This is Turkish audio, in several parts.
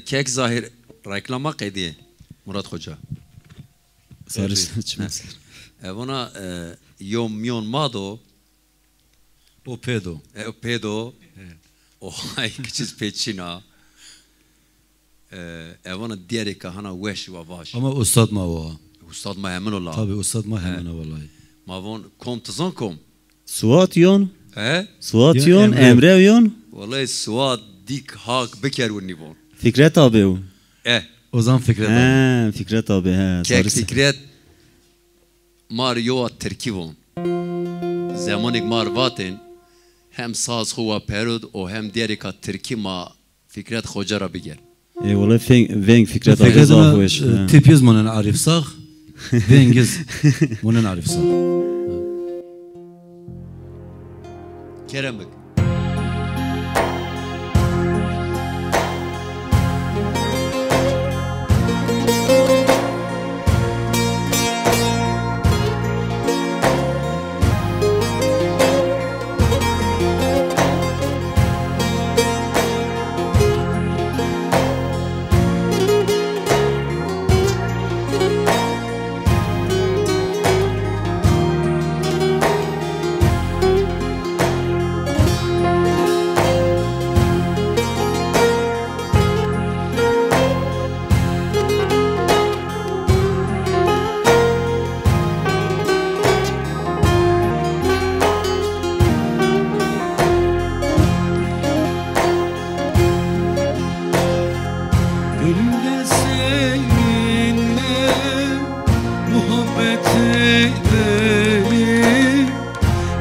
Kek Zahir reklama kaydı Murat Hoca. Sarışın içmez. Evona yom mado O pedo. pedo o hay küçük peçina evona diğeri kahana weş ve baş. Ama ustad ma o. Ustad ma hemen ola. Tabii ustad ma hemen vallahi. Mavon kom tazan kom. Suat yon. He? Suat yon. Emre yon. Vallahi suat dik hak beker ve nivon. Fikret abi o. O zaman Fikret abi. He, Fikret abi he. Kek Fikret Mario Terkivon. Zamanik marvatin hem saz huwa perud o hem diğeri ka Türkî ma Fikret Hoca ra biger. Vallahi veng Fikret abi Fikret zafweş. ana tipiz monen arif sağ. Dengiz monen arif sağ. Keremik.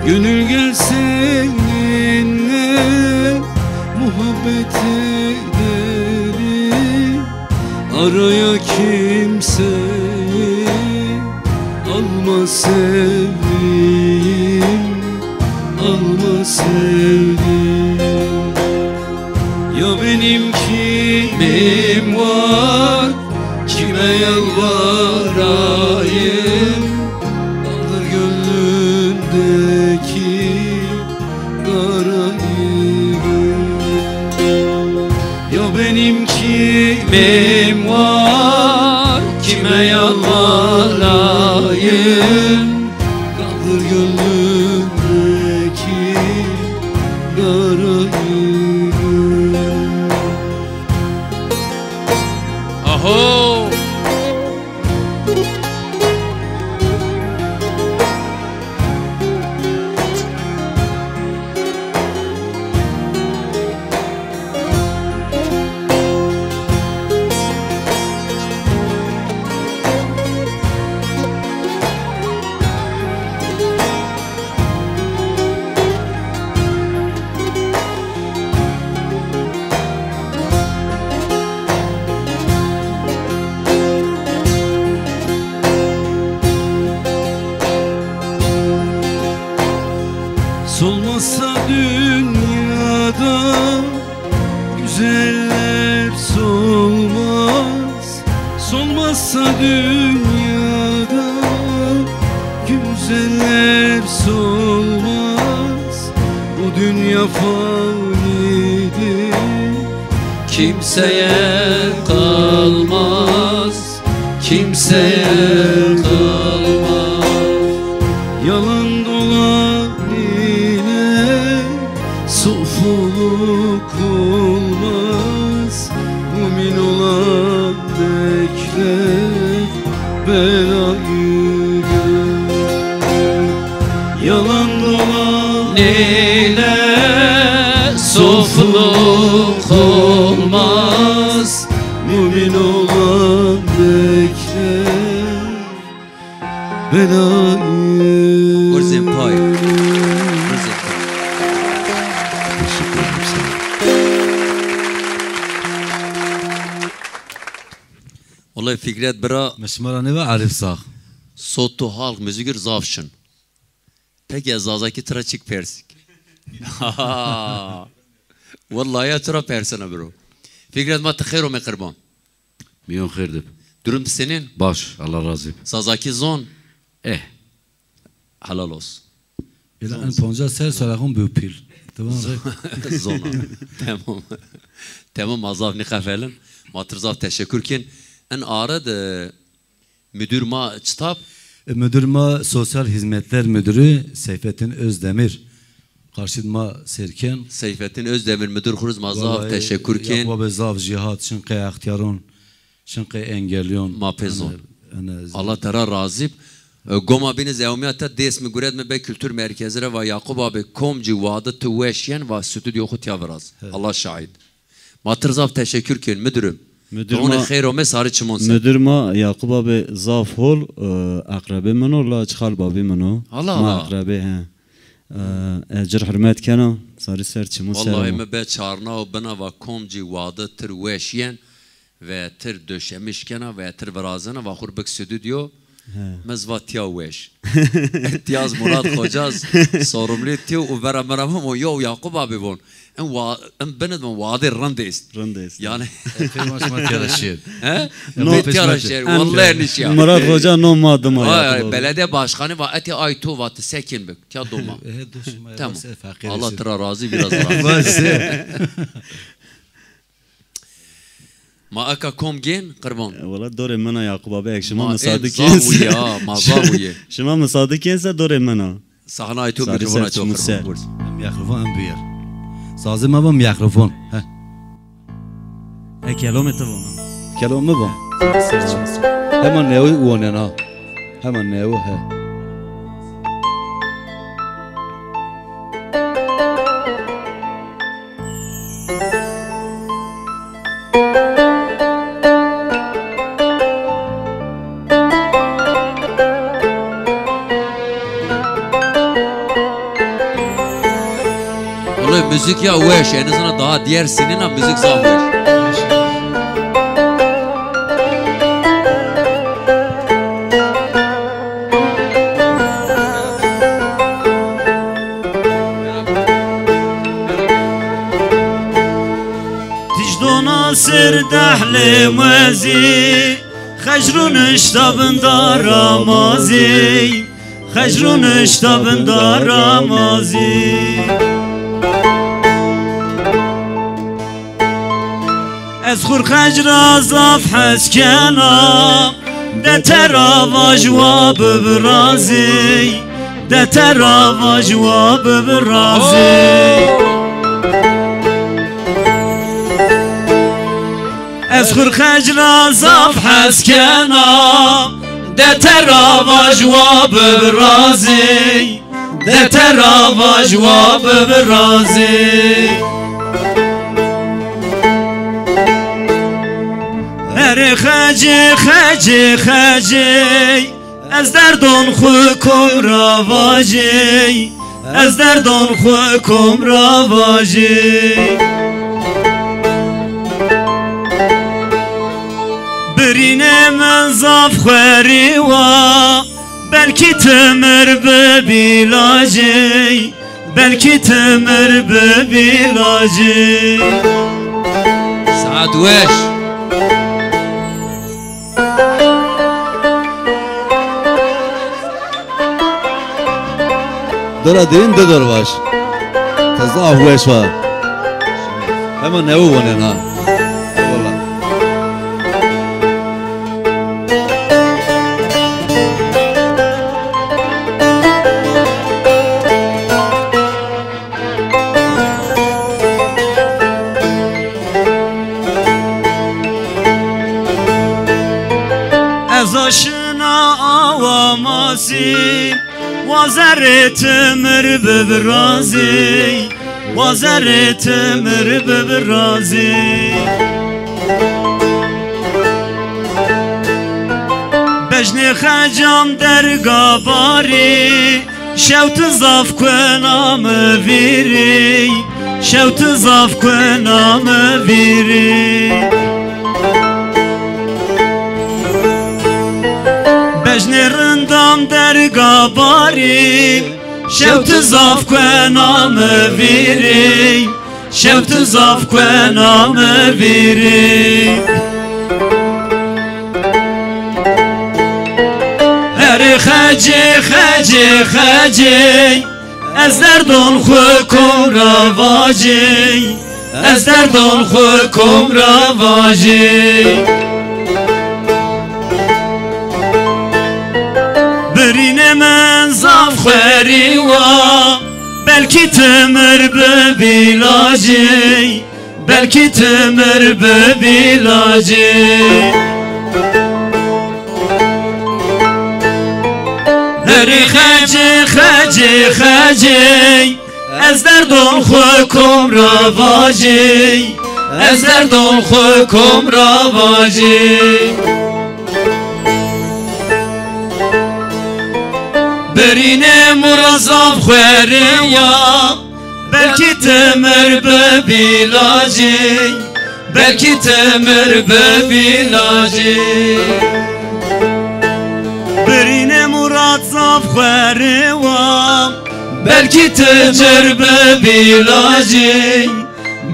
Gönül gel seninle muhabbet edelim. Araya kimseyi alma sevdiğim, alma sevdiğim. Ya benim kimim var, kime yalvarayım? Alır gönlündeki karayı. Ya benim kimim var, kime yalvarayım? Kaldır gönlündeki karayı. Aho! Solmazsa dünyada güzeller solmaz. Solmazsa dünyada güzeller solmaz. Bu dünya fanidir, kimseye kalmaz, kimseye kalmaz. Yalan dolan sofuluk olmaz. Mümin olan bekler belayı gör. Yalan dolan ile sofuluk olmaz. Mümin olan bekler belayı. Urzim pay. Vallahi Fikret bira Meşmara ne ve arif sağ. sotu halk müzikir zavşın. Peki azazaki tıra çık persik. Vallahi ya tıra persana bro. Fikret ma tıkhero me kırban. Milyon kırdım. Durum senin. Baş Allah razı. Sazaki zon. Helal olsun. İla en ponca ser salakun büyüpil. Tamam. Zon. Tamam. Tamam azaf ne kafelin. Matırzav teşekkür kin. En arad müdür ma kitap. Müdürüme Sosyal Hizmetler Müdürü Seyfettin Özdemir. Karşıma Serken. Seyfettin Özdemir müdür kuruz mazav teşekkür kin. Yakub Zav cihat şınqı ihtiyarun şınqı engelliyon. Mapezon. Allah tera razib. Goma biniz evmiyata des mi gured mi be kültür merkezine ve Yakub abi komci vadı tüveşyen ve stüdyo xut biraz. Allah şahit. Matırzav teşekkür kin müdürüm. Onu xeyr o mesarı çimonsa. Müdür ma Yakub abi zaf hol akrabe meno la çıkal babi meno. Allah ma Allah. akrabe he. Ecir hürmet kana sarı ser çimonsa. Vallahi me be çarna ve bana ve komci vadı tüveşyen ve tır döşemişkena ve tır verazena ve xurbek stüdyo. Mezvatya weş. İhtiyaz Murat Hocaz sorumlu tiyo u beraberam o yo Yakub abi bon. En benet men vadir randest. Randest. Yani Firmasmat yarışır. he? No, Bit yarışır. Vallahi niş ya. Murat Hoca no madım Ay belediye başkanı ve eti aytu vat sekin bek. Kya doma. Tamam. Allah tera razı biraz razı. Ma aka kom gen qurban. Valla dore mena Yakub abi ekşima Ma müsaade zavuye kense. ya, ma zavuye. Şima müsaade kense dore mena. Sahna aytu Sarı mikrofona ser çok çimonsa. qurban. Mikrofon en büyür. Sazım ama mikrofon. Kilometre var. Kelime bu. Hemen nevi uonen ha. Hemen nevi he. Müzik ya weş en azından daha diğer sinina müzik sağ weş. Dicdona sır dahli mezi Xecrun iştabında ramazi Xecrun iştabında ramazi Ez xur xecra zaf heskena De terava jwab brazi De terava jwab brazi Ez xur xecra zaf heskena De terava jwab brazi De terava jwab brazi Eri xeci xeci xeci Ez derdon xu kum ravaji Ez derdon xu kum ravaji Birine men zaf xweri wa Belki temir be bilaji Belki temir be bilaji Saad weş. Dora derin de dor baş. Tazı ahveş var. Hemen nevi uonen ha. Valla. Ez aşına avamazim Vazeret ömür beberazi Vazeret ömür beberazi Bejni xecam dergabari Şevt zaf kwenam viri Şevt zaf kwenam viri Bejni rindam dergabari Şevt zaf kwenam viri Şevt zaf kwenam viri Eri xeci xeci xeci Ez derdon xu kum ravaji ez derdon xwe kom ravajî birîne min zaf xwerî wa belkî timir bi bilacî belkî timir bi bilacî Derî xecî xecî xecî ez derdon xwe kom ravajî ez derdon xwe kom ravajî birîne murazaf xwerin ya belkî temir bi bilacî belkî temir bi bilacî birîne murad zaf xwerin wa belkî tecir bi bilacî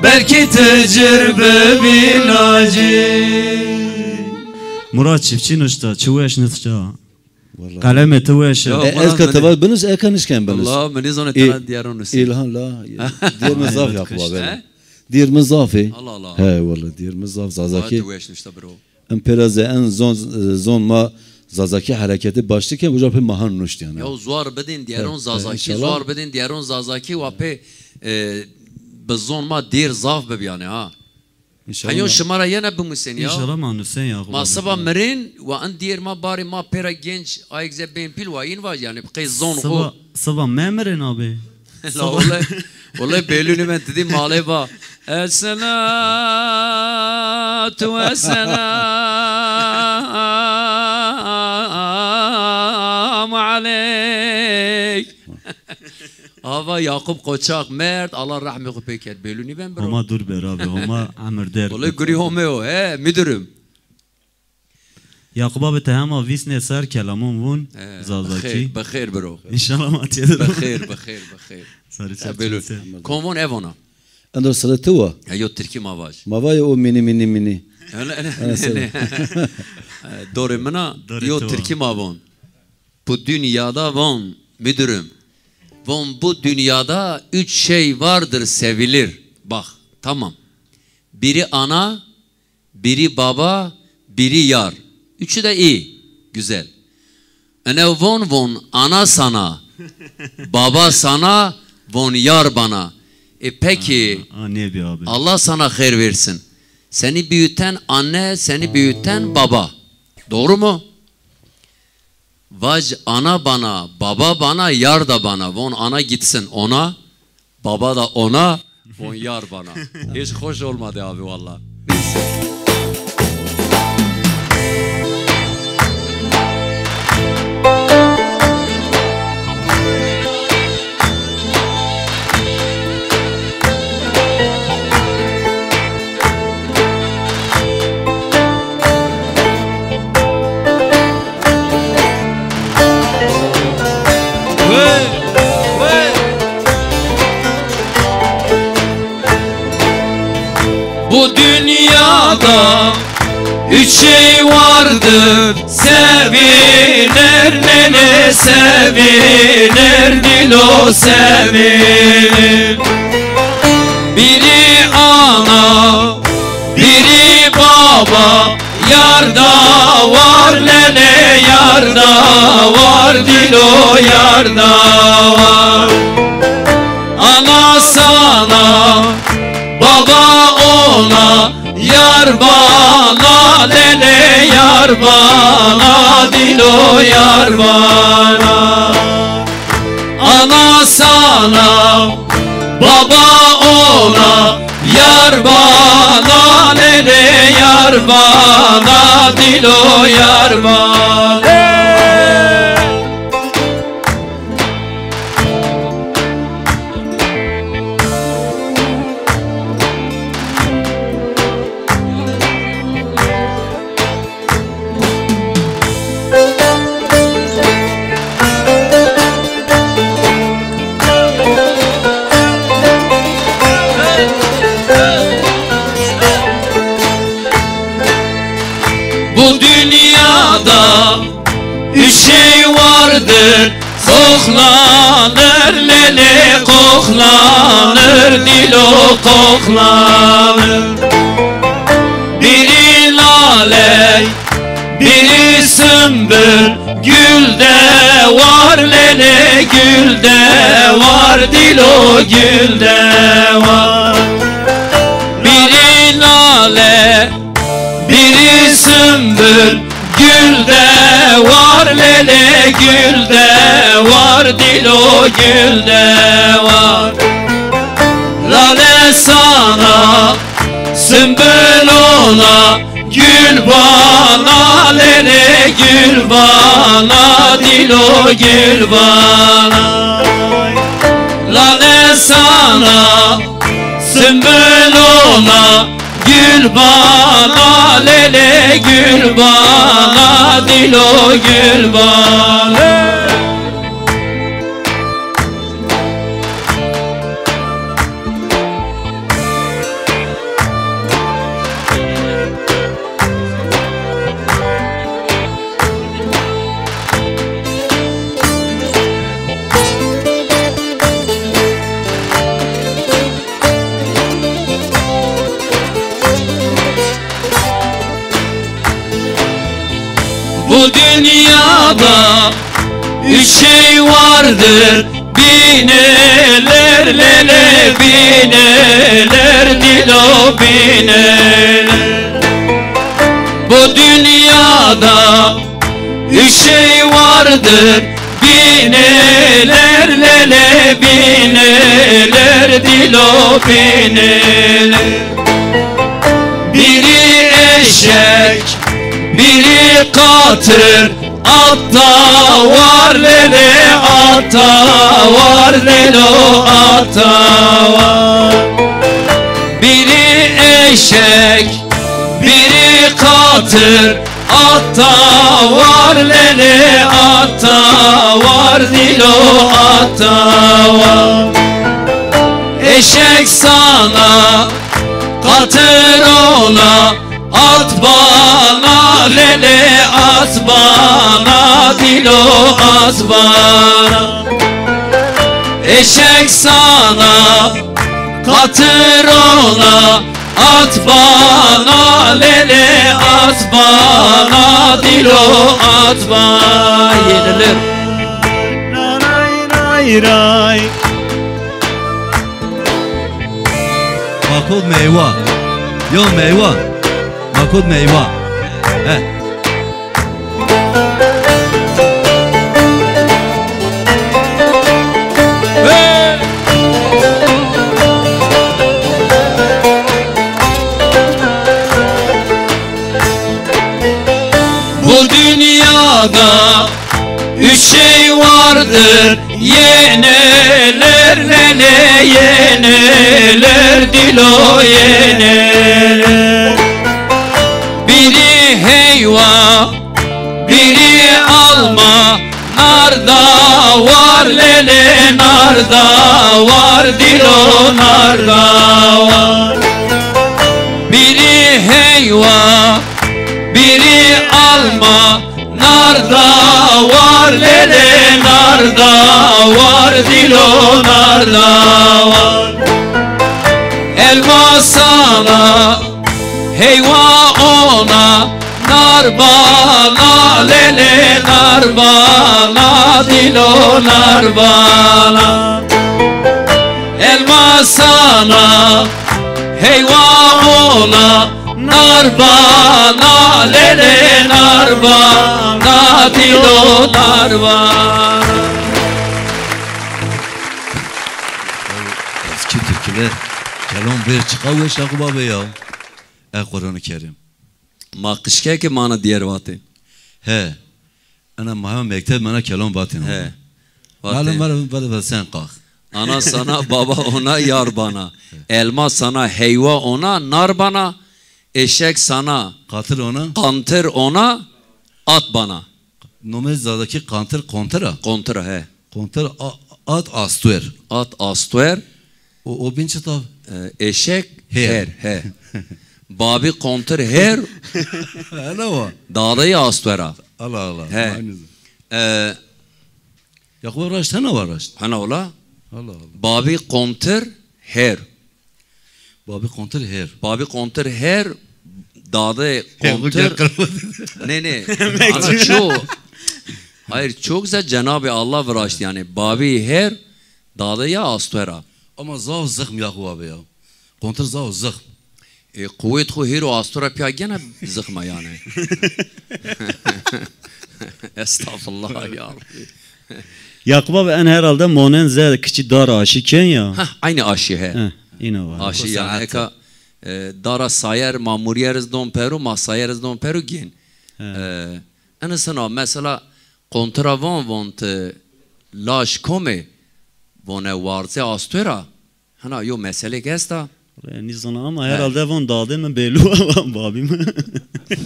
belkî tecir bi bilacî Murat çiftçi nuşta çuveş nuşta kaleme tuveş Ez katava biniz ekanışken biniz. Allah من يزون ترى ديارون نسي İlhan la diğer mezaf yapma böyle. Diğer mezafi. Allah Allah He vallahi diğer mezaf zazaki. تويش نشتا برو Emperaze en zon ma zazaki hareketi başlarken bu japı mahan nuşt yani. Ya zuar bedin diğerun zazaki inşallah. zuar bedin diğerun zazaki ve pe bezon ma dir zaf be yani ha İnşallah. Hayyon şımara yine bu musen ya İnşallah ma nüsen ya Ma sabah merin ve an diğer ma bari ma pera genç ayakze ben pil ve in var yani kız zon o sabah memerin abi La vallahi belli ben dedim male ba Esselatu esselamu aleyk Ava Yakup Koçak mert Allah rahmet peket belli ben bro Homa dur ber abi homa amir der Vallahi gri homeo he müdürüm Yakup abi tehama visne ser kelamon vun zazaki Bekhair bro İnşallah ma tiyadır Bekhair Sarı Belli çarpı Konvon evona Ando sırası var. Yo Türkiye mavaj Mavay o mini. Doğru mana yo Türkiye mavon Bu dünyada von müdürüm Von bu dünyada 3 şey vardır sevilir Bak tamam Biri ana Biri baba Biri yar Üçü de iyi Güzel Ene von ana sana Baba sana Von yar bana Peki Allah sana hayır versin Seni büyüten anne Seni büyüten baba Doğru mu? Vaj ana bana Baba bana yar da bana Von ana gitsin ona Baba da ona Von yar bana Hiç hoş olmadı abi valla Bu dünyada 3 şey vardır Sevilir nene sevilir Dilo sevilir Biri ana Biri baba Yarda var nene yarda var Dilo yarda var Ana sana Baba ona yar bana nene yar bana Dilo yar bana Ana sana Baba ona yar bana nene yar bana Dilo yar bana Bu dünyada 3 şey vardır koklanır lele koklanır dilo koklanır. Biri lale biri sümbül gülde var lele gülde var dilo gülde var. Biri lale biri sümbül gülde var lele gülde var dilo gülde var. Lale sana sümbül ona gül bana lele gül bana dilo gül bana. Lale sana sümbül ona gül bana lele gül bana dilo gül bana. Bu dünyada üç şey vardır, bineler lele bineler dilo bineler. Bu dünyada üç şey vardır, bineler lele bineler dilo bineler. Biri eşek biri katır atta var lele atta var lelo atta var. Biri eşek biri katır atta var lele atta var dilo atta var. Eşek sana katır ona at bana lele at bana dilo at bana. Eşek sana katır ona at bana lele at bana dilo at bana. Yenilir. Ray ray. Makul meyve. Yo meyve. Makul meyve. He. Bu dünyada üç şey vardır, yeneler lele yeneler dilo yeneler. Biri heyva, biri alma, narda var lele narda var dilo narda var. Biri heyva, biri alma, narda var lele narda var dilo narda var. Elma sana heyva ona nar bana lele nar bana dilo nar bana. Elma sana heyva ona nar bana lele nar bana dilo nar bana. Eski türküler kelam bir çıkav ve şakıba be ya. Kur'an-ı Kerim. Ma kışke ki mana diğer vatı. He. Ana maham mektep bana kelam batın. He. Malum var sen kalk. Ana sana baba ona yar bana. Elma sana heyva ona nar bana. Eşek sana Katır ona. kantır ona at bana. Nomezadaki kantır kontra. Kontra he. Kontra at astuer. At astuer. O bin çıtav. Eşek Her. her he. Babi kontr her. Ne o? Dağdayı astuera. Allah Allah. He. Yakup Raşt ne var Raşt? Hana ola. Allah Allah. Babi konter her. Babi konter her. Babi konter her. Dağda konter. Ne. Ana çok. Hayır çok güzel Cenab-ı Allah veraştı yani. Babi her. Dağda ya astera. Ama zav zıkm Yakup abi ya. Konter zav zıkm. Kuvvet xu hero astura piya gene zıkma yani. Estağfurullah ya. Yakup abi en herhalde monen zed kiçi dar aşiken ya. Hah aynı aşı he. Heh, yine var. Aşı yani eka dara sayer mamuriyeriz don peru ma sayeriz don peru gin. En sana mesela kontravan vont laş kome vone varze astura. Hana yo mesele gesta. Yani sana ama herhalde von dağdı mı belli olan babi mi?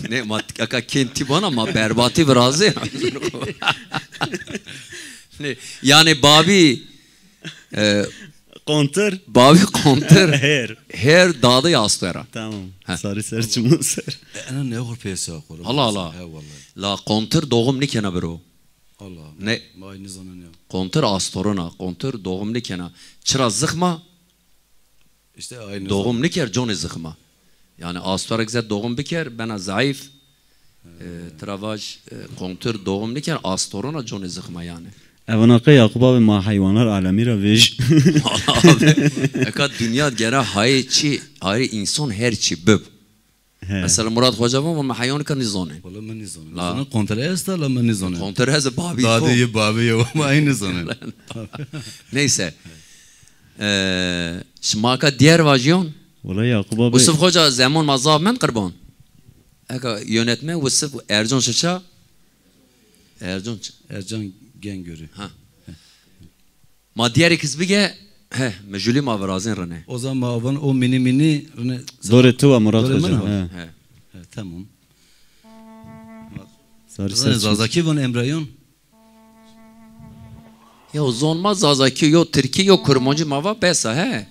Ne mat aka kenti bana ama berbati razı. Ne yani babi Konter. babi konter Her. her dağda yastera. Tamam. Ha. Sarı serçim ser. Ana ne olur piyasa akor. Allah Allah. He vallahi. La konter doğum nikena bro. Allah. Ne Aynı zanın ya. konter astoruna konter doğum nikena. Çıra zıkma İşte aynı. doğum niker Johnny zıkma. Yani astora güzel doğum biker bana zayıf. Travaj konter doğum niker astoruna Johnny zıkma yani. Evanaka Yakup abi ma hayvanlar alemira vej. Abi eka dünya gene hayçi hayri insan herçi böb. Mesela Murat Hoca var ama hayvan kan nizone. Vallahi ben nizanım. La. Sana konter esta la ben nizanım. Konter heze babi Daha ko. iyi babi ya ama aynı zanım. Neyse. Şmaka diğer vajyon. Valla Yakup abi. Usuf Hoca zaman mazab men kurban. Eka yönetme Usuf Ercan Şaça. Ercan Gengörü. Ha. Ma diğer kız bige he meculi ma verazin rene. O zaman o mini Dore tuva Murat Dore Hoca. mi var? He. He. Tamam. Sarı Zane serçim. Zazaki van Emrayon. Ya o zonma zazaki yo Türkiye yo kurmancı mava besa he.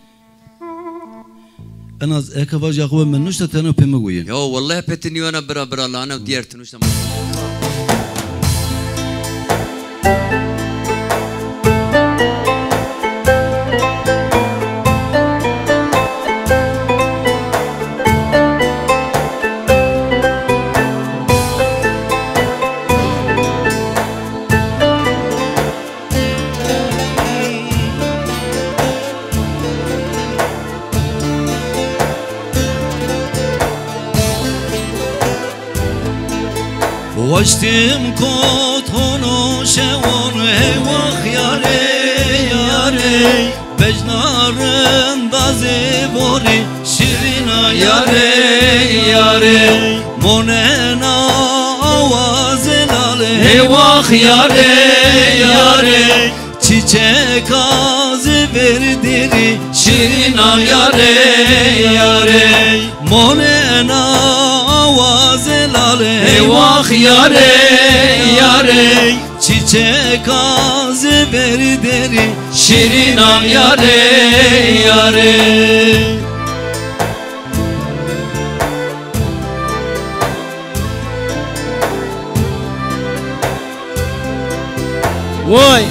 En az ekavaj Yakup menüş de tane pemi goyun. Yo vallahi petin yona bira lana diğer tınuşta. Vaştim kotono şevon hevah yare Bejnarın da zebori şirina yare Monena avaz elale hevah yare Çiçek ağzı verdiri şirina yare Monena avaz elale hevah yare Çiçek ağzı verdiri şirina yare Vay.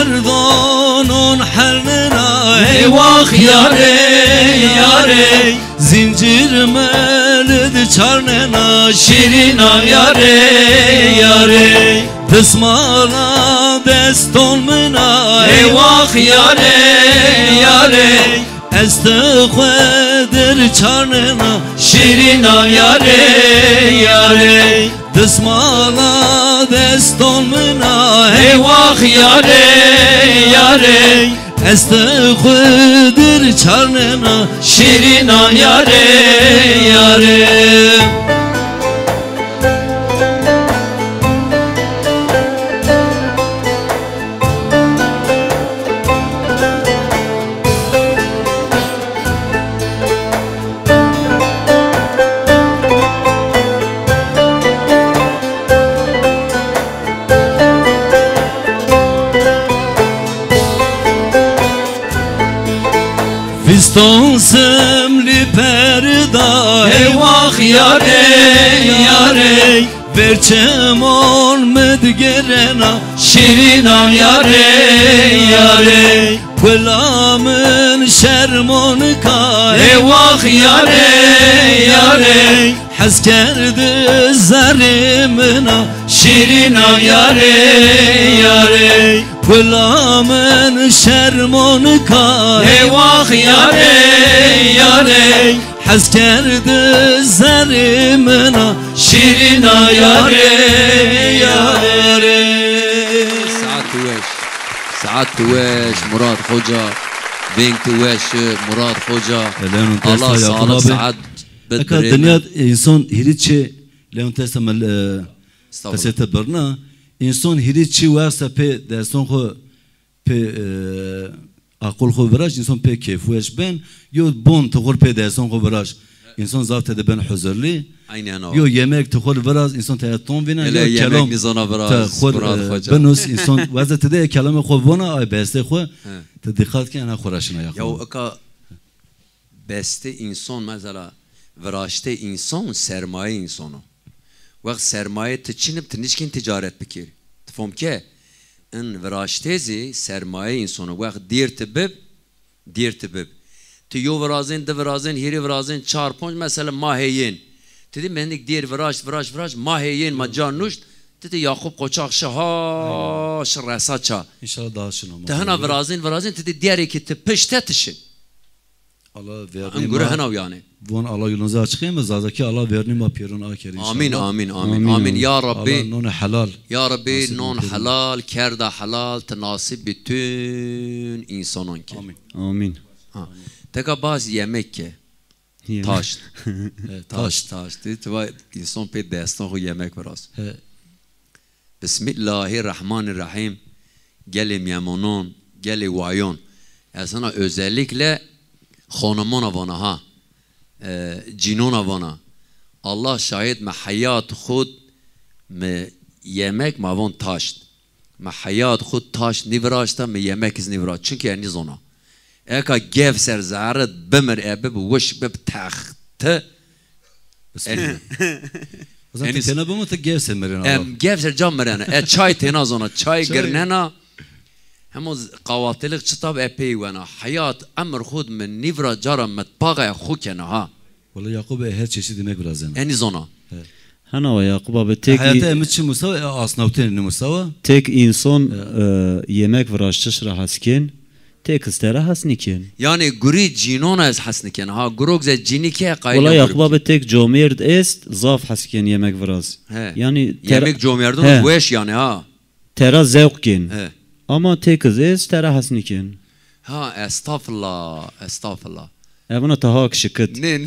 Ezerdonun hernina hevah yare Zincir melid çarnena şirina yare Dısmala deston mına hevah yare Estıkvedir çarnena şirina yare Dısmala deston mına hevah yare Estıkvedir çarnena şirina yare Stonsum li perda eyvah yare yare Verçemon medgerena şirinan yare yare Gulamın şermon ka eyvah yare yare Hez kerdi zarimina şirinan yare yare Gulamın şermon ka eyvah yare yare Hez kerdi zarimina şirina yare yare سعد تويش مراد خوجا بين تويش مراد خوجا الله sağlık سعد Eka dünya insan hiriçi leon testamel kasete berna insan hiriçi varsa pe derson xo pe akıl xo viraj insan pe keyfuş ben yo bon txor pe derson xo viraj insan zaten de ben huzurli yo yemek txor viraj insan teton vina yo kelam txor benus insan vazete de kelam xo vona ay beste xo te dikkat ki ana xorashina ya yo aka beste insan mesela veraşte insan sermaye insanı. Vakt sermaye tıçınıp tınışkin ticaret bikir. Tıfom ki en veraştezi sermaye insanı. Vakt dir tıbib. Tı yo verazin, de verazin, hiri verazin, çarponç mesela maheyin. Dedi mendik dir veraş, maheyin, macan nuşt. Dedi Yakup Koçak şaha, şırresa ça. İnşallah daha şuna. Tehana verazin, dedi diğer iki tıpışte tışı. Allah verni. Angure hanav yani. Von Allah yolunuza açıklayın ve zazaki Allah verni ma pirun akir inşallah. Amin ya Rabbi. Allah non halal. Ya Rabbi non halal, kerda halal, tenasip bütün insanın ki. Amin. Teka bazı yemek ki. Taş. Taş. Tıva insan pe destan o yemek biraz. Bismillahirrahmanirrahim. Gelim yemonon, geli vayon. Sana özellikle خانمان وانا ها جنون وانا الله شاهد ما حيات خود ما yemek ما وان تاشت ما حيات خود تاشت نيفراشتا ما yemek از نيفراش çünkü yani zona eka gev ser zaret bimir ebib wish bib taxte yani tena bu mu gev ser merena gev ser cam merena çay tena zona çay girnena هموز قواتلك شطاب أبي وأنا حياة أمر خود من نيفرا جرى متباغي خوك أنا ها والله يعقوب هر شيء demek lazım. يعني زنا. هنا ويعقوب abi tek hayata emitçi musawa asnavten musawa tek insan yemek veraştış rahasken tek istera hasniken. Yani guri cinona es hasniken ha grok ze cinike qayla. والله يعقوب abi tek jomerd est zaf hasken yemek veraz. Yani yemek jomerdun weş yani ha. Tera zevkin. Ama tek kız es tera hasniken. Ha estağfurullah. Evına tahak şıkıt. Ne.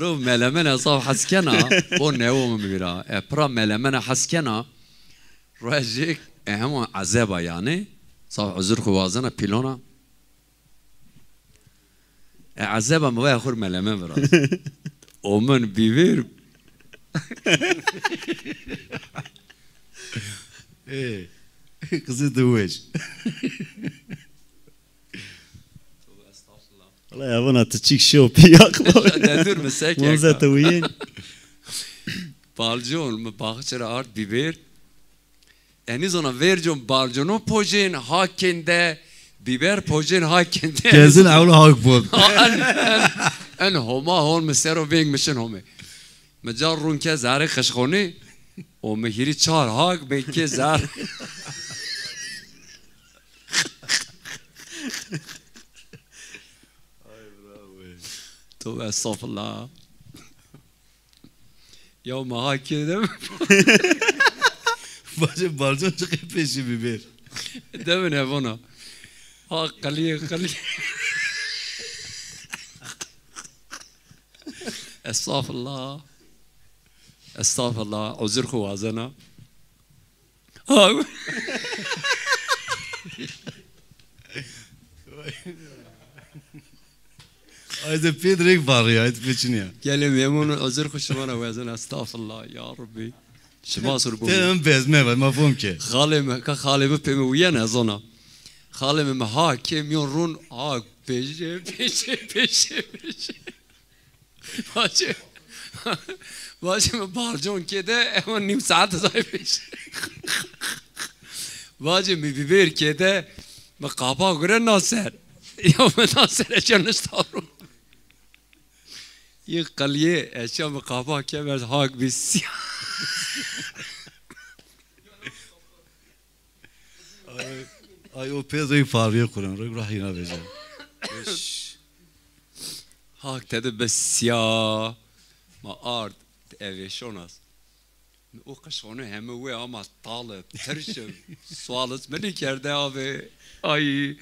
رو ملمنا صاف حسكنا بو نيو مبيرا ابرا ملمنا حسكنا راجيك هم عذابا يعني صاف عذر خوازنا بيلونا عذابا ما ياخر ملمن براس ومن بيفير ايه kızı dövüş والله يا بنا تشيك شو بياقلو دادور مساك منزه توين بالجون مباخشر ارت بيبر يعني زونا فيرجون بالجونو بوجين هاكنده بيبر بوجين هاكنده gezin avlu hak بود ان هما هون مسيرو بينج مشن هما مجارون که زاره خشخوني و مهيري چار هاك بيكي زار تو استغفر الله يوم هاك كده باشه بالجون چه پیشی بیبر دمن هبونا ها قلي استغفر الله عذر خوازنا Ayda Pedrik var ya, ayda peçiniyor. Gelim yemin özür kuşumana vezin estağfurullah ya Rabbi. شما سر بوم تم بزمه و مفهوم که خالم که خالم پیم ویان ازنا خاله من حاکم یون آگ پیشه باشه من بارجون کده اما نیم ساعت زای پیشه باشه می بیبیر کده ما قابا گره ناصر یا من ناصر اشیا نستارو یه قلیه اشیا ما قابا که برد هاگ بیسی او پیزوی فاریه کنم روی راهی نبیجم هاگ تده بسیا ما آرد اویشون است او قشونه همه وی اما طالب ترشم سوالت منی کرده آبه آی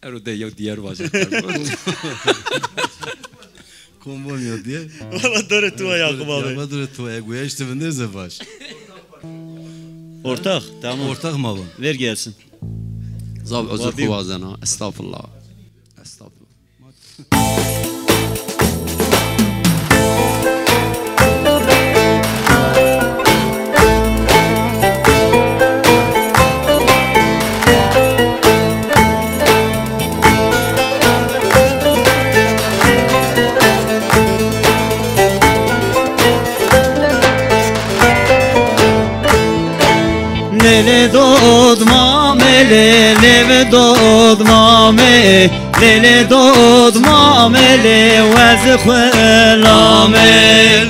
ارو ده یو دیار باشه کمبون یا دیه Valla dore tu Yakup abi. Ya dur tu egoya işte ben ne zevaş Ortak tamam. ortak mı bu Ver gelsin. زاب عذر خوازنا استغفر الله استغفر الله Lele dod mame lele dod mame lele dod mame le waz khulame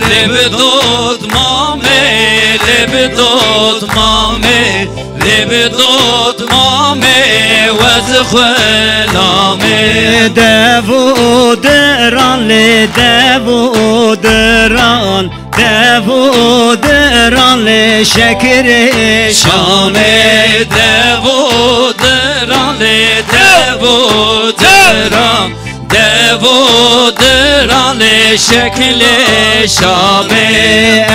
lele dod mame lele dod mame lele dod mame waz khulame Davud ran le Davud ran Davud ran le şekir şame Davud ran le Davud ran Davud ran le şekil şame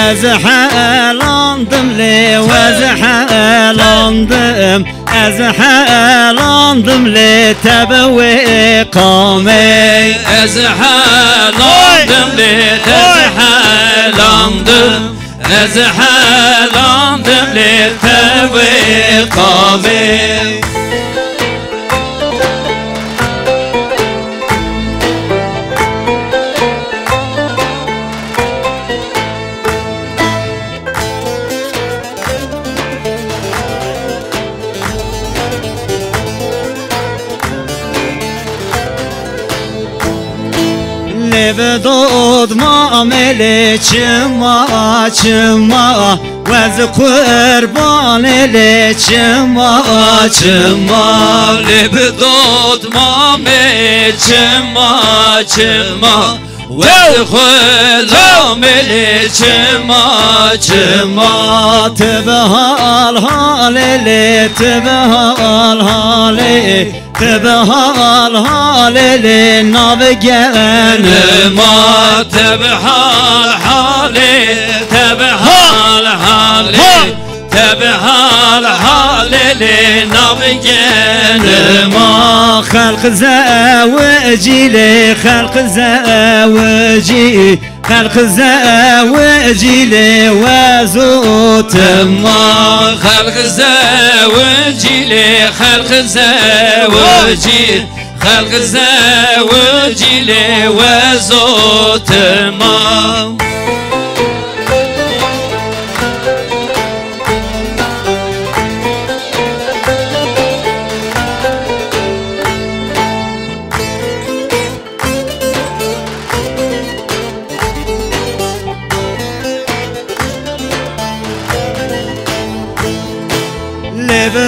Ez halandım le vez halandım Ez halandım le tebe ve kame Ez halandım le tebe halandım Ez halandım le tebe kame Leve dod mamele çıma çıma Vez kurban ele çıma çıma Leve dod mame çıma çıma Vez kurban ele çıma çıma Tebehal halele tebehal halele تبهال حالي نابجان ما تبهال حالي تبهال حالي تبهال حالي نابجان ما خلق زواجي لي خلق زواجي خلق زواجي لي وزوت ما خلق زواجي لي خلق زواجي خلق زواجي لي وزوت ما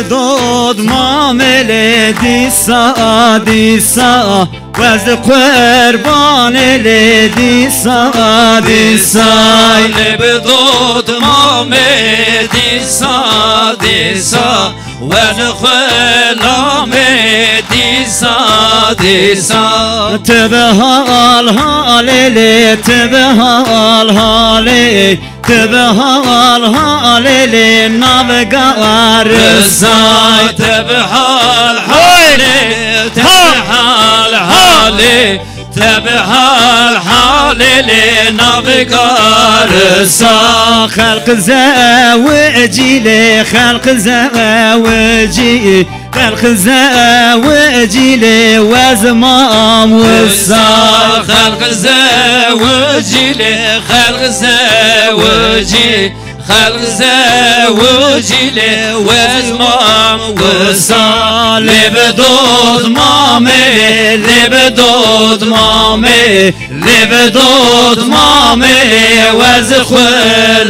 دود مامل دیسا دیسا وز قربان دیسا دیسا لب دود مامل دیسا دیسا وز خلام دیسا دیسا تبهال حالی تبهال حالی تبهال حالی نابگار سای تبهال حالی تبهال حالی تبهال حالی ليلي نافقار سا خلق زواجي لي خلق زواجي خلق زواجي لي وزمام وصا خلق زواجي لي خلق زواجي خلق زواجي لي وزمام وصا لبدود مامي لبدود مامي لبدود مامي وزخلامي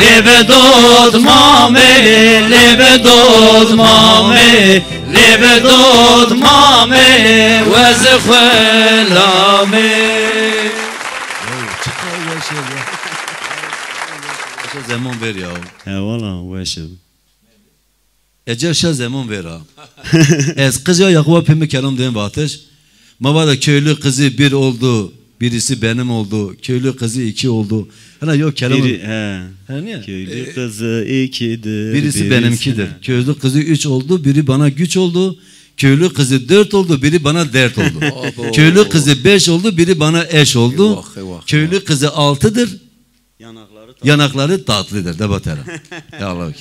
لبدود مامي لبدود مامي لبدود مامي وزخلامي زمان بری آو والا واشو اجر شا zaman ver ha. Ez kız ya Yakuba pimi kelam deyin batış. Mabada köylü kızı bir oldu. Birisi benim oldu. Köylü kızı iki oldu. Hani yok kelam. Niye? Köylü kızı ikidir. Birisi benimkidir. Köylü kızı üç oldu. Biri bana güç oldu. Köylü kızı dört oldu. Biri bana dert oldu. Köylü kızı beş oldu. Biri bana eş oldu. Köylü kızı altıdır. Yanakları tatlıdır. De batera. Ya Allah.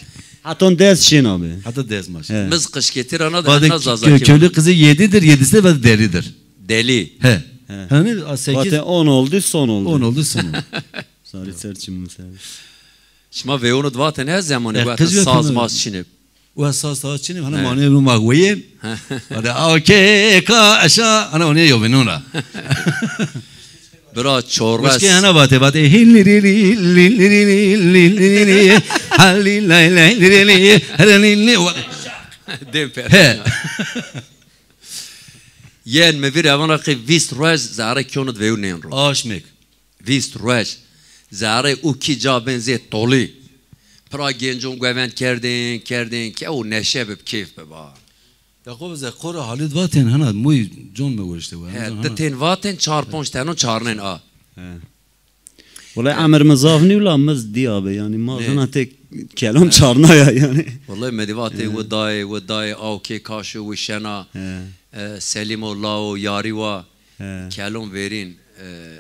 Hatta dez şin abi. Hatta dezmaş. Mız kış getir ana da ana zazaki. Köylü kızı yedidir. Yedisi de deridir. Deli. He. Hani 8 Zaten 10 oldu son oldu. 10 oldu son oldu. Sarı serçim mesela. Şma ve onu dvaten her zaman bu kız yok sazmaz çinip. O esas çinim hani mani bunu magweyim. Hadi okey ka aşağı ana onu yobenuna. Bira çorras. Başka hana bate bate hilli halli lay lay lili halli Demper. Yen me vir avana ki vist roz zare kionut ve unen ro. aşmek. Vist roz zare uki cabenze toli. Pra gencun güven kerdin ke o neşebip keyif be ba. Yakup ze kora halit vaten hana muy John me görüşte bu. De ten vaten çar ponç teno çarnen a. Vallahi amir mızavni ula mız di abi yani mazına tek kelam çarna ya yani. Vallahi medivate ve dai au ke kaşu ve şena Selimullah yari wa kelon verin.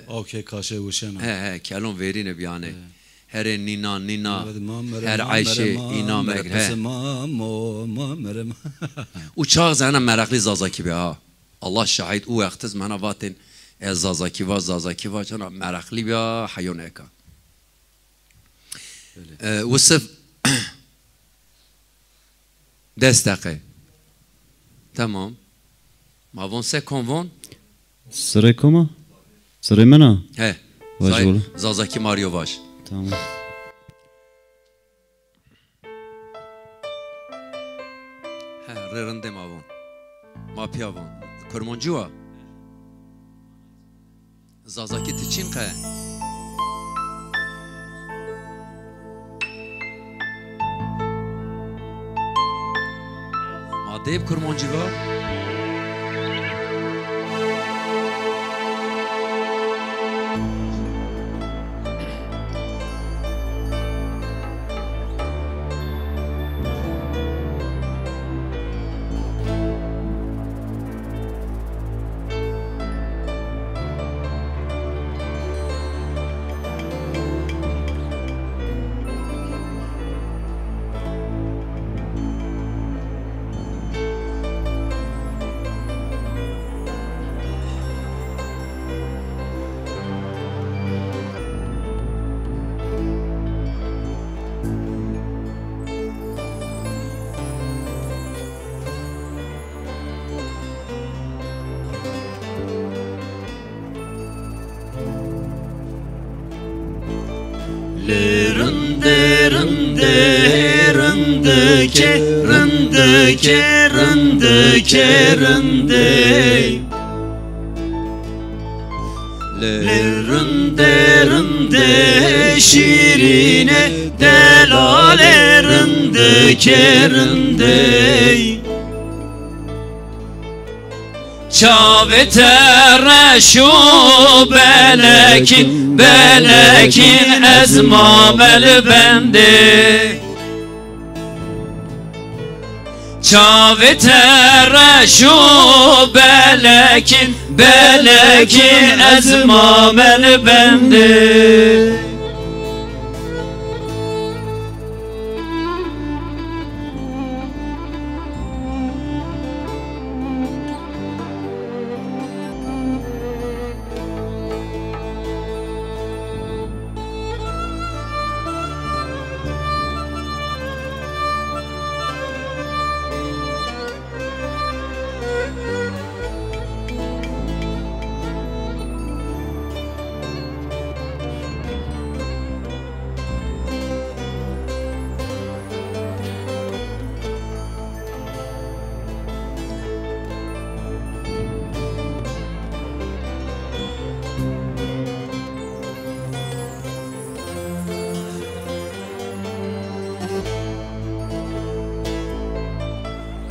Okey kaşe ve şena. He kelon verin yani. Her nina her Ayşe ina megre. Uçak zana meraklı zazaki be ha. Allah şahit o vaktiz mana vaten zazaki va cana meraklı be hayoneka. Vusf destaqe. Tamam. Mavon se konvon. Sıra koma? Sıra mena? He. Vaş oğlum. Zazaki Mario vaş. Tamam. He, rırındem avon. Mapya avon. Kurmoncu va. Zazaki tiçin kaya. Madem kurmoncu va. Rinde şirine delale rinde kerinde Çavete şu belekin ezmamel bende çavetere şu belekin ezmamel bende.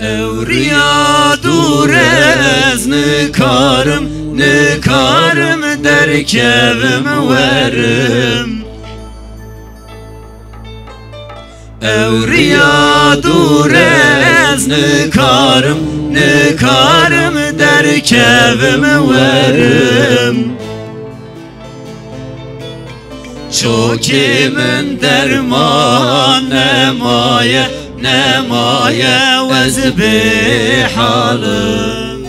Evriya durez nıkarım derkevim verim. Evriya durez nıkarım derkevim verim. Çok kimin derman nemaye vezbi halim.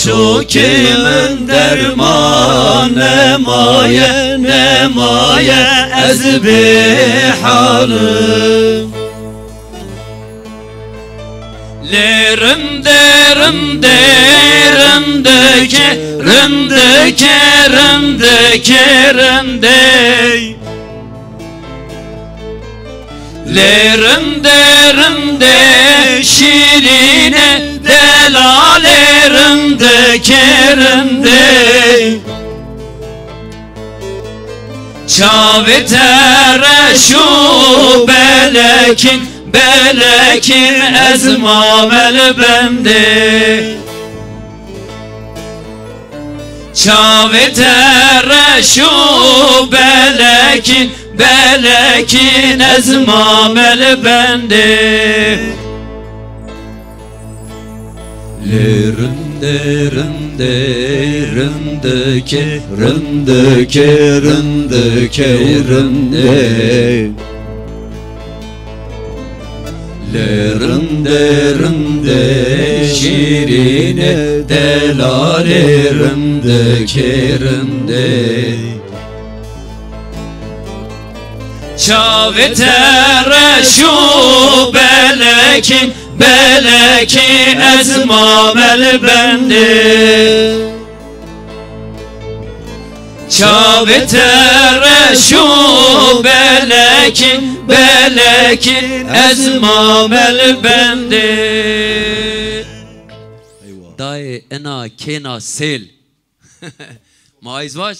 Çok kimin derman nemaye ezbi halim. Lerinde şirine delalerinde çavetere şu belekin ezmamel bende. Çavetere şu belekin ezmamel bende. Lerinde şirine delalerinde çavetere şu belekin ezmamel bende. Çavetere şu belekin ezmamel bende. Dayı ena kena sel. Maiz baş?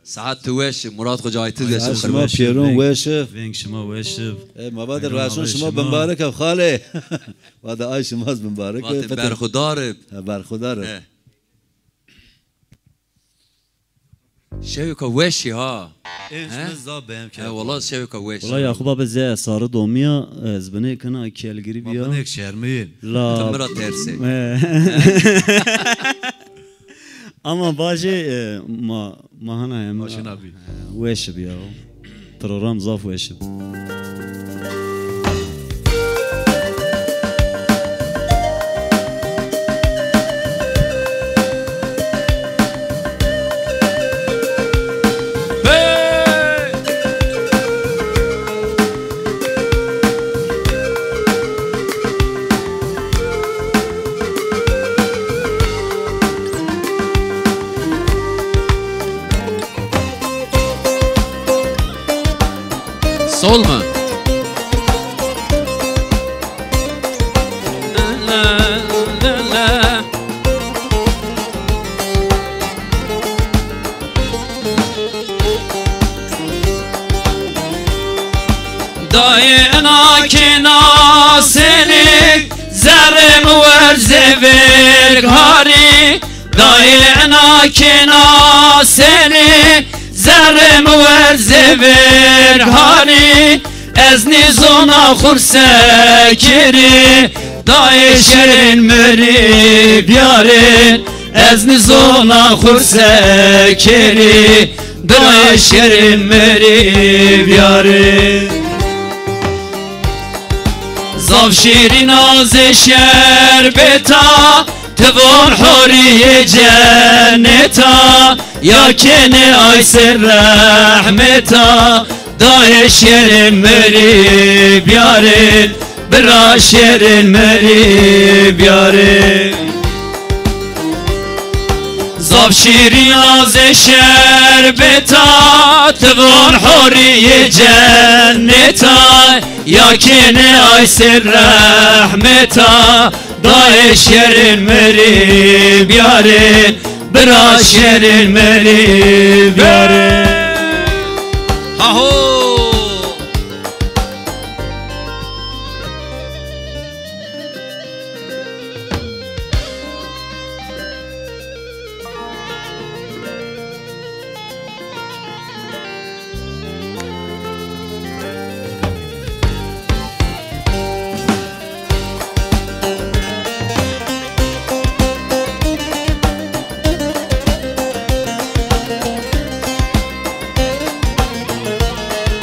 ساعات توش مراد خجايتي ده شما پیرون وشف وینگ شما وشف ما بعد راشون شما بمبارک خاله بعد آی شما بمبارک برخدارب برخدارب شوكا وشي ها ايش بالضبط بهم كده والله شوكا وشي والله يا خبا بزي صار دوميا زبني كنا كيل قريبيا بنيك شرمين لا تمرة ترسي اما باجي ما هنا ماشي نبي ويش بيا ترورام ضاف ويش Solma. Dayına kina seni zarım var zevir hari. Dayına kina seni zarım var zevir hani. از نیزونا خورسه کری دای شرین مری بیارین از نیزونا خورسه کری دای شرین مری بیارین زاف شیرین آز شربتا توان حوری جنتا یا کنه آیس رحمتا دای شیرین مری بیارین برا شیرین مری بیارین زاف شیرین آز شربتا توان حوری جنتا یا کنه آیس رحمتا دای شیرین مری بیارین برا شیرین مری بیارین هاهو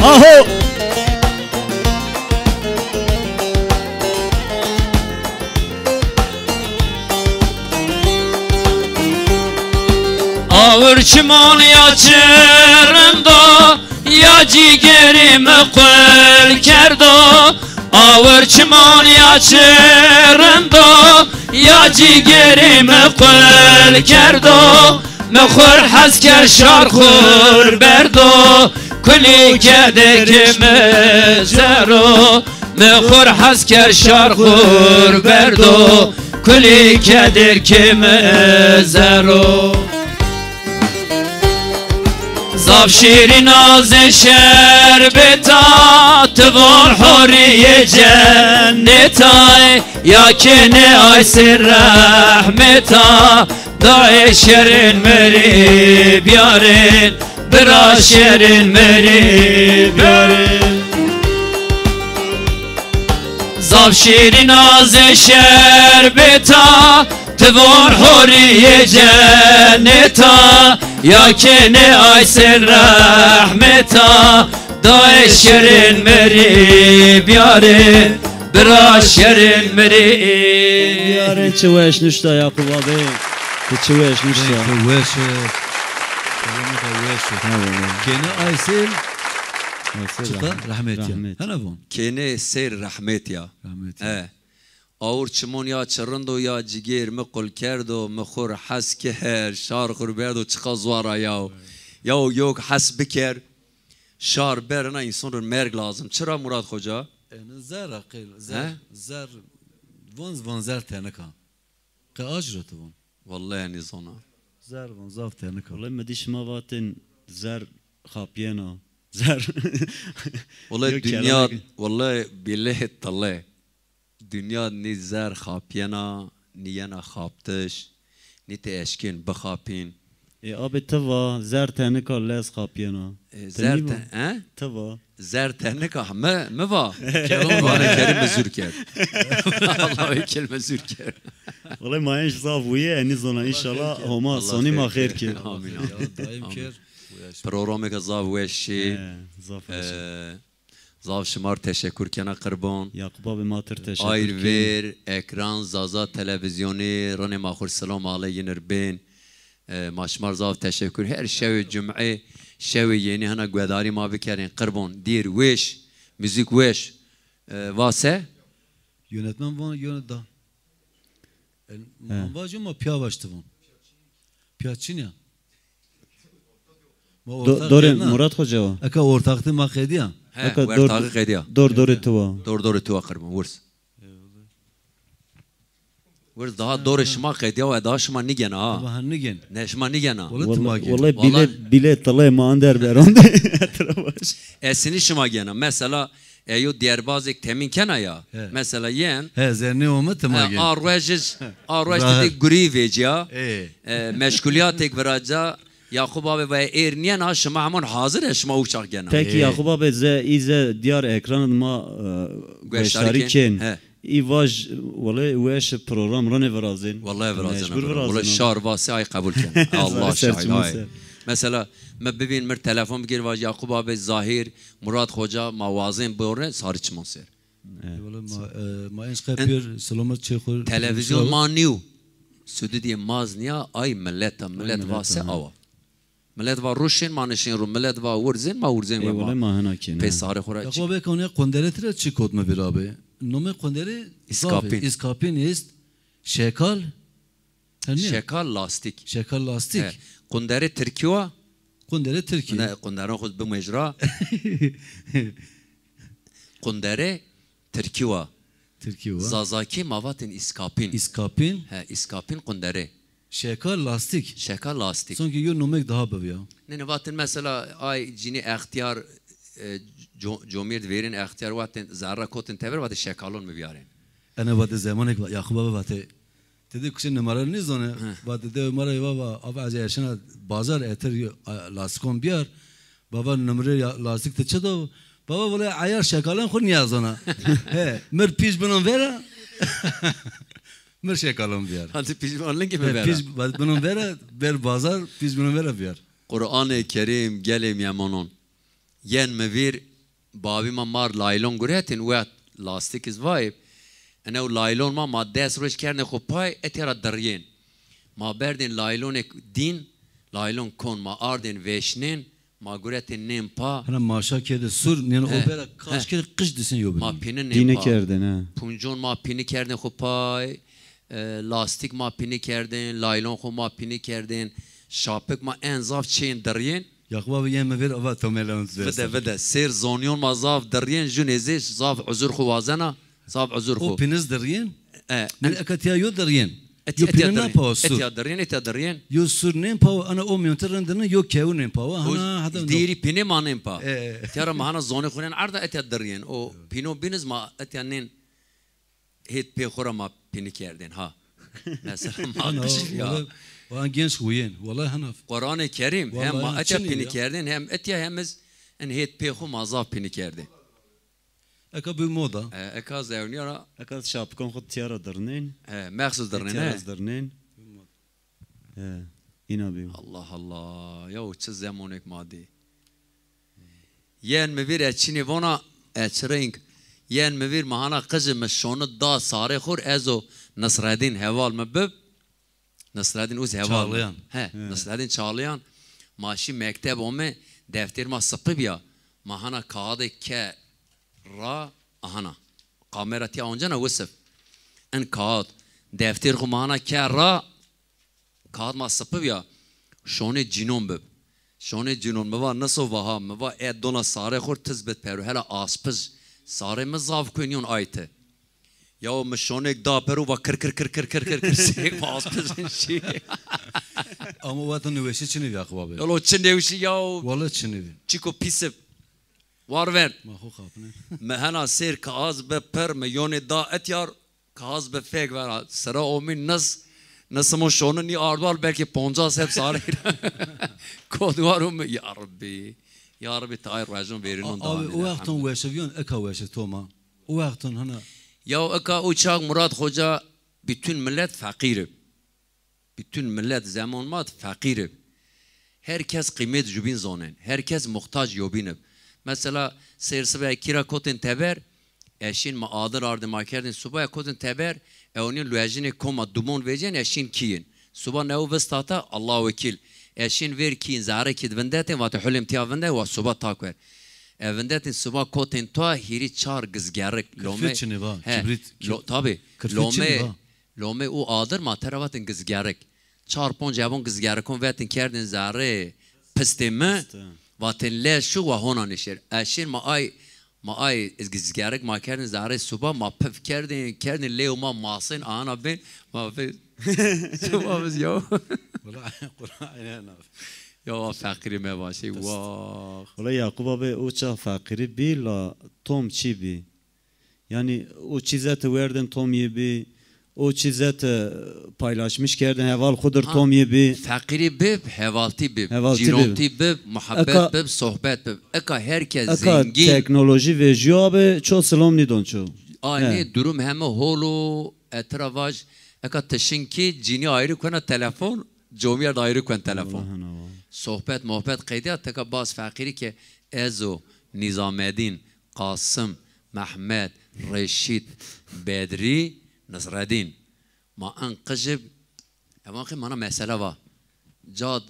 آهو آور چمان یا چرندو یا جیگریم قل کردو آور چمان یا چرندو یا جیگریم قل کردو مخور حس کر شار خور بردو کلی کده که مزرو مخور حس کر شار خور بردو کلی کده که مزرو زاف شیرین آز شربتا توان حوری جنتا یا کنه آیس رحمتا دای شیرین مری بیارین برا شیرین مری بیارین زاف شیرین آز شربتا توان حوری جنتا یا کنه آیس رحمتا دای شیرین مری بیارین برا شیرین مری بیارین چه ویش نشتا یعقوب آبی چه ویش نشتا كينا ايسيل رحمتيا هنا بون کنه سیر رحمتیا آور چمون یا چرندو یا جگیر مقل کرد و مخور حس که شار خور برد و چقا زوارا یا یوک حس بکر شار برنا انسان رو مرگ لازم چرا مراد خوجا؟ زر قيل زر فون زر تنكا كاجرت فون والله نزونا زر فون زاف تنكا والله ما ديش ما واتن زر خابينا زر والله دنیا والله بالله طلع دنیا نی زر خابینا نینا خابتش نی تشکین بخابین آب توا زر تنكا لاس خابينا زر توا زر تنکا همه موا کلام قرآن کریم مزور کرد الله کلمه مزور کرد والله ما ايش صافويه نزلنا ان شاء الله هما صوني ما خير كي آمین دايم كير پروگرامی که زاو وشی زاو شمار تشکر کنه قربان يعقوب ابي ما ترتش آیر ویر اکران زازا تلویزیونی رن ماخور سلام علیه نربین ما شمار زاو تشکر هر شوی جمعه شوی یعنی هنا گوداری ما بکرین قربان دیر وش موزیک وش واسه Yönetmen var yönetmen. Mambacı mı piya baştı bu? Piyaçın ya. دور مراد خوجا Aka ortaktı makedi ya. ورتاقی قیدیا دور تو دور تو قربان ورس ورس daha دور شما قیدیا و daha شما نگن ها Bahan nigen. نه شما نگن ها والله bilet طلع ما اندر برون اسنی شما گن مثلا ایو دیربازک تمین کنه یا مثلا ین He zerni olmadı mı gen? آروژ دی گریویج یا مشغولیات یک براجا Yakup abi ve erniyen ha şuma hemen hazır ya şuma uçak gene. Peki Yakup abi ze ize diğer ekranın ma gösteriken İvaj vallahi veş program rane verazin. Vallahi verazin. Mecbur Vallahi şar vasi ay kabul ken. Allah şahit. Mesela me bibin mir telefon bigir vaj Yakup abi Zahir Murat Hoca mavazin bore sarı çmonser. ما إنش خبير سلامت شيخور Televizyon maniu. Südü diye mazniya ay millet vase ava. Millet var ruşin manişin ru millet var urzin ma urzin ve vallahi ma hena ken. Pesare khora. Ya ko be kone kondere tira çikot mu bir abi? Nome kondere İskapin. İskapin ist şekal. Şekal lastik. Şekal lastik. Kondere Türkiye. Kondere Türkiye. Ne kondere khud bu mecra. Kondere Türkiye. Türkiye. Zazaki mavatin iskapin. İskapin. İskapin kondere. Şekal lastik. Şekal lastik. Sanki yo nomek daha bev ya. Ne vatin mesela ay cini ihtiyar cumhuriyet verin ihtiyar vatin zarra kotin tever vatin şekalon mu biyaren. Ana vatin zamanek Yakup baba vatin. Dedi kuşun numaralı ne zone? Vatin de numara baba abi acayşana bazar eter lastikon biyar. Baba numara lastik te çado. Baba böyle ayar şekalon khun yazana. He, mer piş bunun vera. Mer şekalon biyar. Hadi pişmanlık gibi vera. Piş bunun vera ber bazar piş bunun vera biyar. Kur'an-ı Kerim gelim yamanon. Yen mevir babi ma mar laylon guretin ve lastik iz vayb. Ana laylon ma madde sroş kerne khopay etera daryen. Ma berdin laylon ek din laylon kon ma ardin veşnin ma guretin nempa. Hani maşa kede sur yani o bera kaç kere kış desin yok. Ma pinin Dine nempa. kerdin ha. Punjon ma pini kerdin khopay. Lastik ma pini kerdin, laylon xo ma pini kerdin. Şapık ma en zaf çeyin daryen. Yakup abi yeme ver ava tomelan Vede vede ser zonyon ma zaf daryen juneze zaf uzur xo wazana. Zaf uzur xo. O piniz deryen. Ne Ne akatiya yo deryen. Yo pinin ne pa sur. Etiya daryen. Yo sur ne pa ana o miyonterin derine yo kevu ne pa. Hana hada Diri pini ma nem pa. Tiyara ma hana zoni xunen arda etiya daryen. O pino biniz ma etiyanin hit pe xora ma pini kerdin ha. Mesela ma kışif ya. Ve genç huyen. Vallahi hanaf. Kur'an-ı Kerim hem Vallahi ma etiya çini pini ya. kerdin hem etiya hemiz en hit pe xo ma zaf pini kerdin. Eka bu moda. Ekaz evniyara Akaz şapkon khud tiyara darnin. mehsus darnin. Tiyara darnin. İnabi. Allah Allah. Ya çiz zamonek madi. Yen mevir eçini vona eçring. Yen mevir mahana kızım şonu da sare khur ezo Nasreddin heval mebib. Nasreddin uz heval. Çağlayan. Nasreddin çağlayan. Maşi mektep ome defter ma sıpıbya. Mahana kağıdı ke ra ahana. Kamerati onca na vusf. En kağıt defter khu mahana ke ra kağıt ma sıpıbya. Şone cinon bib. Şone cinon meva nasıl vaha meva dona sare khur tizbet peru hela aspız sare mezaf kunyon ayte. Ya mişonek da peru va kır sek aspızın şey. Ama vatan nüveşi çini Yakup abi. Yolo çindevşi ya Vallahi çini. çiko pisip var ver. Ma xo xapne. Mehana ser kağız be per meyone da etyar kağız be fek ver sıra omin nasıl şonu ni ardval belki 50 hep sare. Kodvarum ya Rabbi. Ya Rabbi tayr racon verin on da. Abi o vaktin veşeviyon eka veşe toma. O vaktin hana. Ya eka uçak Murat Hoca bütün millet fakir. Bütün millet zaman mat fakir. Herkes kıymet jubin zonen. Herkes muhtaç yobinib. Mesela sersi ve kira kotin teber eşin ma adır ardı makerdin subaya kotin teber onun lüejini koma dumon vecen eşin kiyin. Suba nev vestata Allah vekil. Eşin ver kiyin zahre kid vendetin ve tehulem tiya vende ve suba takver. Vendetin suba kotin toa hiri çar gızgerrik. Kırfet çini va. Kibrit. Tabi. Kırfet çini va. Lome o adır ma teravatin gızgerrik. Çar ponca yabon gızgerikon vetin kerdin zahre pistemi. Vatin le şu ve hona nişer. Eşin ma ay gızgerrik ma kerdin zahre suba ma pef kerdin leo ma masin ana ben ma fe. Suba biz yo. Vallahi Kur'an Ya fakiri me başı vah. Ola Yakup abi o ça fakiri bi la tom çi bi. Yani o çizete verdin tom ye bi. o çizet paylaşmış kerdin heval kudur tomiye bir fakiri bib, hevalti bib, Hevalti cironti bib, muhabbet bib, sohbet bib. Eka herkes aka zengin. teknoloji ve jiyabe çok selam nidon ço. Aynı durum hem holo etravaj. Eka teşinki cini ayrı kona telefon, cumiyat ayrı kona telefon. Sohbet muhabbet kaydı tek bas fakiri ki Ezo, Nizameddin, Kasım, Mehmet, Reşit, Bedri, Nasreddin. Ma ankıcıb, ama ki bana mesele var. Cad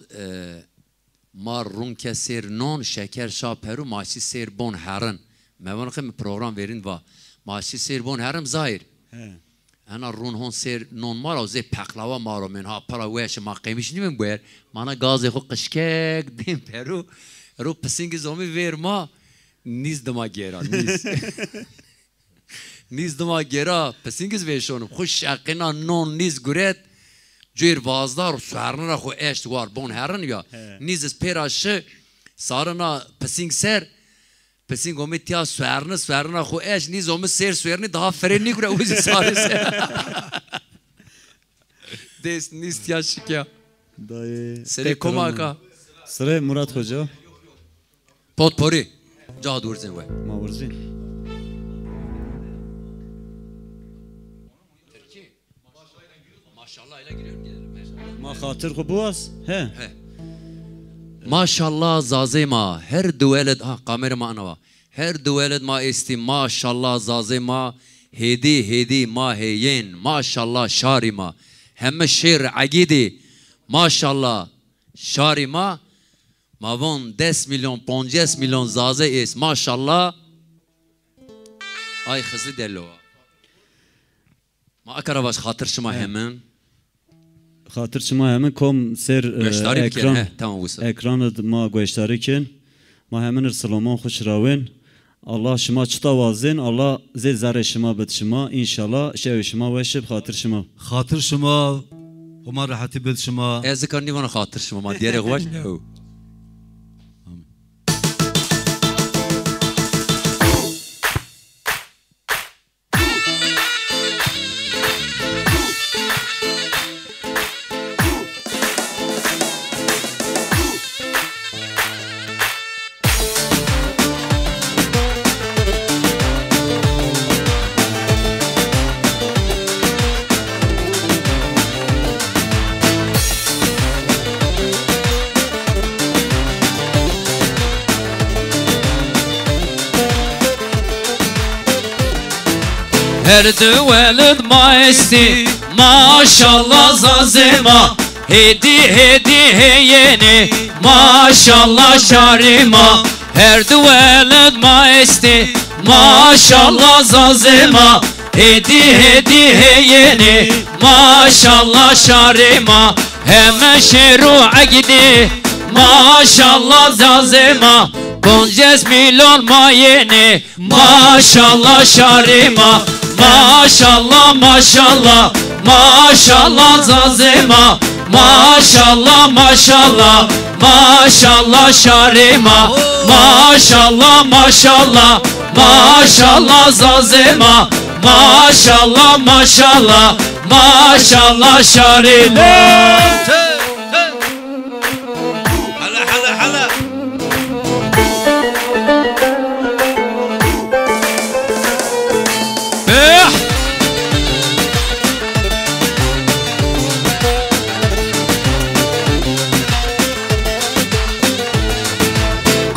mar run kesir non şeker şaperu maaşı ser bon herın. Mevana ki program verin var. Maaşı ser bon herım zahir. Ana run hon ser non mara ze paklava maro men ha para weş ma qemiş nimen buer. Mana gazı xo qışkek dim peru. Ro pesingi zomi verma. Niz dama gera niz. Niz dama gera pesingiz veşonum. Xoş aqina non niz guret. Cür vazdar suarna xo eşt var bon herın ya. Niz peraşı sarına pesing ser. Pesing omit ya suarna xo eş niz omit ser suarni daha fereni gure uzi sarı ser. Des niz ya şikya. Dayı. Sere komaka. Sıra Murat Hoca. Potpori. Ca durzin ve. Mavurzi. Maşallah ile giriyor gidelim. Ma hatır ko buas. He. Maşallah zazema her duveled ha kamera ma anava. Her duveled ma isti maşallah zazema hedi ma heyen maşallah şarima. Hem şer agidi maşallah şarima. Mavon 10 milyon 50 milyon zaze es maşallah. Ay hızlı dello. Ma akaravaş hatır şıma hemen. Hatır çıma hemen kom ser ekran. Tamam bu. Ekranı ma gösterikin. Ma hemen Müslüman hoşravin. Allah şıma çıta vazin. Allah ze zare şıma bit şıma. İnşallah şev şıma ve şıp hatır şıma. خاطر شما وما راحتي بد شما Ez karni bana hatır şıma ma diğer gwaş ne o. Her düveled maesti maşallah zazema hedi heyeni maşallah şarima. Her düveled maesti maşallah zazema hedi heyeni maşallah şarima. Hemen şeru'a gidi maşallah zazema 15 milyon mayeni maşallah şarima. Maşallah maşallah maşallah zazema maşallah maşallah maşallah şarima. Maşallah maşallah maşallah zazema maşallah maşallah maşallah şarima.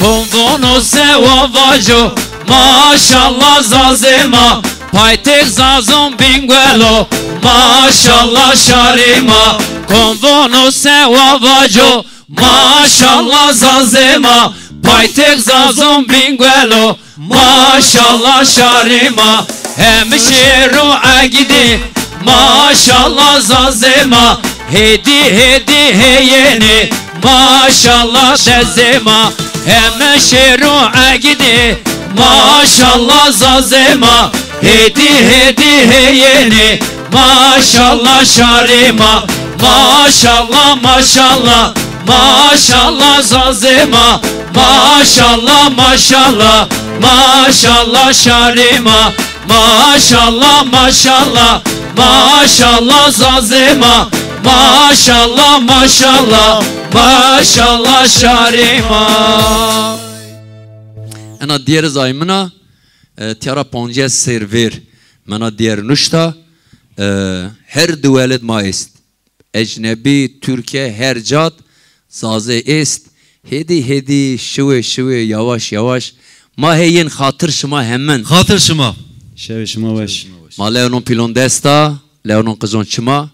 Konvono sevavajo maşallah zazema paytek zazon binguelo maşallah şarima. Konvono sevavajo maşallah zazema paytek zazon binguelo maşallah şarima. Hemşeru agidi maşallah zazema hedi heyeni maşallah dezema. Hemşeru agidi maşallah zazema hedi heyeni maşallah şarima. Maşallah maşallah maşallah zazema maşallah maşallah maşallah şarima. maşallah maşallah maşallah zazema maşallah maşallah maşallah şarima. Ana diğer zaymına tiyara ponce server mana diğer nuşta her devlet ma est ecnebi Türkiye her cat zaze est hedi şıve yavaş yavaş ma heyin hatır şıma hemen خاطر شما شوی شما وش ma leonon pilon desta leonon kızon çıma